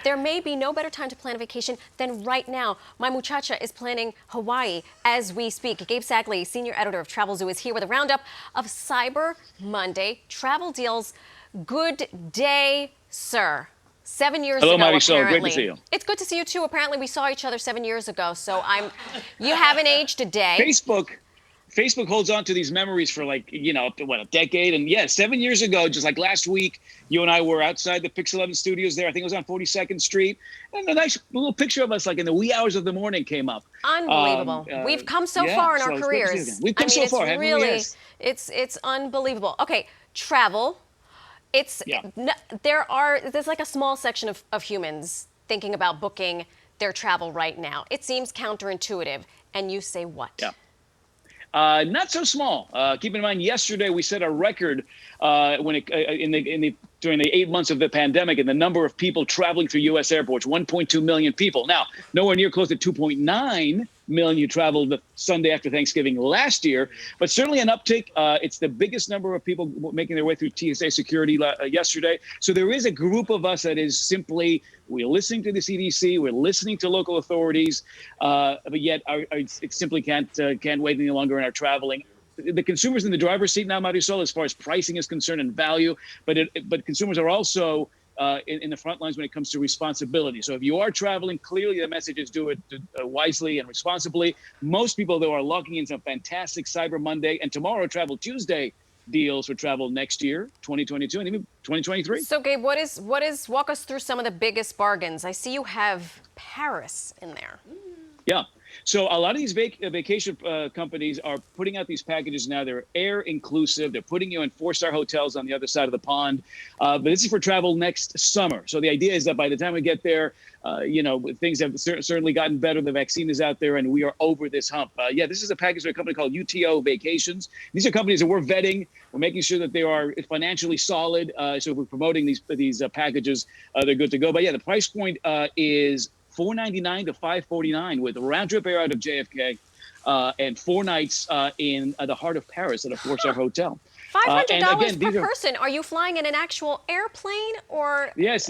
There may be no better time to plan a vacation than right now. My muchacha is planning Hawaii as we speak. Gabe Sagley, senior editor of Travel Zoo, is here with a roundup of Cyber Monday travel deals. Good day, sir. 7 years Hello, ago, Marisol. apparently. Great to see you. It's good to see you too. Apparently, we saw each other 7 years ago, so you haven't aged a day. Facebook holds on to these memories for like, up to a decade. And yeah, 7 years ago, just like last week, you and I were outside the Pix 11 studios there. I think it was on 42nd Street. And a nice little picture of us like in the wee hours of the morning came up. Unbelievable. We've come so far in our careers. We've come so far, haven't we? Yes. It's unbelievable. Okay, travel. There's like a small section of humans thinking about booking their travel right now. It seems counterintuitive. And you say what? Yeah. Not so small. Keep in mind, yesterday we set a record during the 8 months of the pandemic and the number of people traveling through U.S. airports, 1.2 million people. Now, nowhere near close to 2.9 million who traveled the Sunday after Thanksgiving last year, but certainly an uptick. It's the biggest number of people making their way through TSA security yesterday. So there is a group of us that is simply, we're listening to the CDC, we're listening to local authorities, but yet it simply can't wait any longer in our traveling. The consumer's in the driver's seat now, Marisol, as far as pricing is concerned and value, but consumers are also in the front lines when it comes to responsibility. So if you are traveling, clearly the message is do it wisely and responsibly. Most people, though, are locking in some fantastic Cyber Monday and tomorrow Travel Tuesday deals for travel next year, 2022, and even 2023. So, Gabe, walk us through some of the biggest bargains. I see you have Paris in there. Yeah. So a lot of these vacation companies are putting out these packages now. They're air inclusive. They're putting you in 4-star hotels on the other side of the pond. But this is for travel next summer. So the idea is that by the time we get there, things have certainly gotten better. The vaccine is out there and we are over this hump. This is a package for a company called UTO Vacations. These are companies that we're vetting. We're making sure that they are financially solid. So if we're promoting these packages, they're good to go. But yeah, the price point is $499 to $549 with a round trip air out of JFK and 4 nights in the heart of Paris at a 4-star hotel. $500 per person. Are you flying in an actual airplane or? Yes.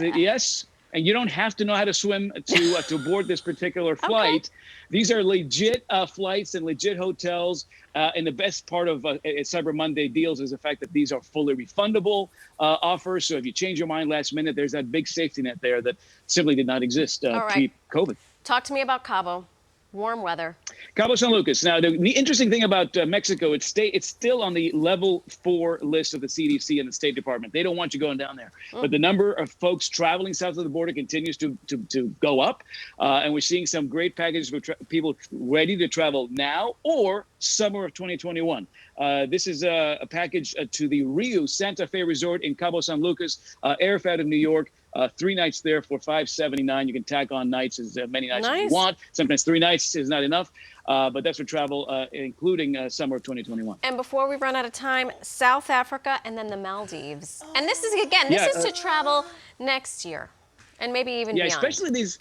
And you don't have to know how to swim to board this particular flight. Okay. These are legit flights and legit hotels. And the best part of Cyber Monday deals is the fact that these are fully refundable offers. So if you change your mind last minute, there's that big safety net there that simply did not exist pre-COVID. Talk to me about Cabo. Warm weather. Cabo San Lucas. Now, the interesting thing about Mexico, it's still on the level 4 list of the CDC and the State Department. They don't want you going down there. But the number of folks traveling south of the border continues to go up. And we're seeing some great packages for people ready to travel now or summer of 2021. This is a package to the Rio Santa Fe Resort in Cabo San Lucas, airfare out of New York. 3 nights there for $579. You can tack on nights as many nights as you want. Sometimes 3 nights is not enough, but that's for travel, including summer of 2021. And before we run out of time, South Africa and then the Maldives. And this is to travel next year and maybe even beyond. Especially these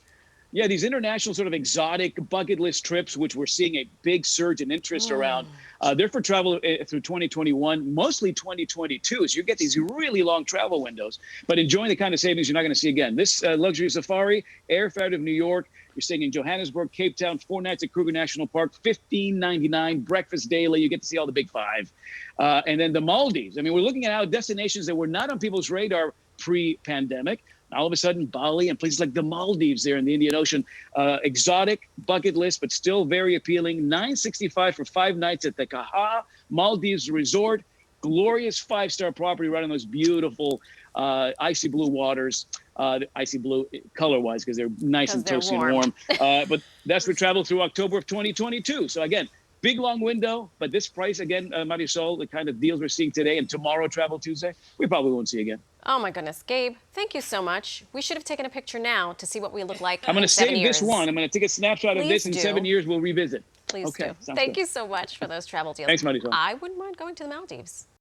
international sort of exotic bucket list trips, which we're seeing a big surge in interest around. They're for travel through 2021, mostly 2022. So you get these really long travel windows, but enjoying the kind of savings you're not going to see again. This luxury safari, airfare out of New York. You're staying in Johannesburg, Cape Town, 4 nights at Kruger National Park, $15.99, breakfast daily. You get to see all the big 5. And then the Maldives. I mean, we're looking at how destinations that were not on people's radar pre-pandemic. All of a sudden, Bali and places like the Maldives there in the Indian Ocean, exotic bucket list, but still very appealing. $965 for 5 nights at the Kaha Maldives Resort. Glorious 5-star property right on those beautiful icy blue waters. Icy blue color-wise because they're nice and toasty and warm. But that's for travel through October of 2022. So again, big long window, but this price again, Marisol, the kind of deals we're seeing today and tomorrow, Travel Tuesday, we probably won't see again. Oh my goodness, Gabe, thank you so much. We should have taken a picture now to see what we look like. I'm going to save 7 years. this one. I'm going to take a snapshot of this in 7 years. We'll revisit. Please do. Thank you so much for those travel deals. Thanks, Marisol. I wouldn't mind going to the Maldives.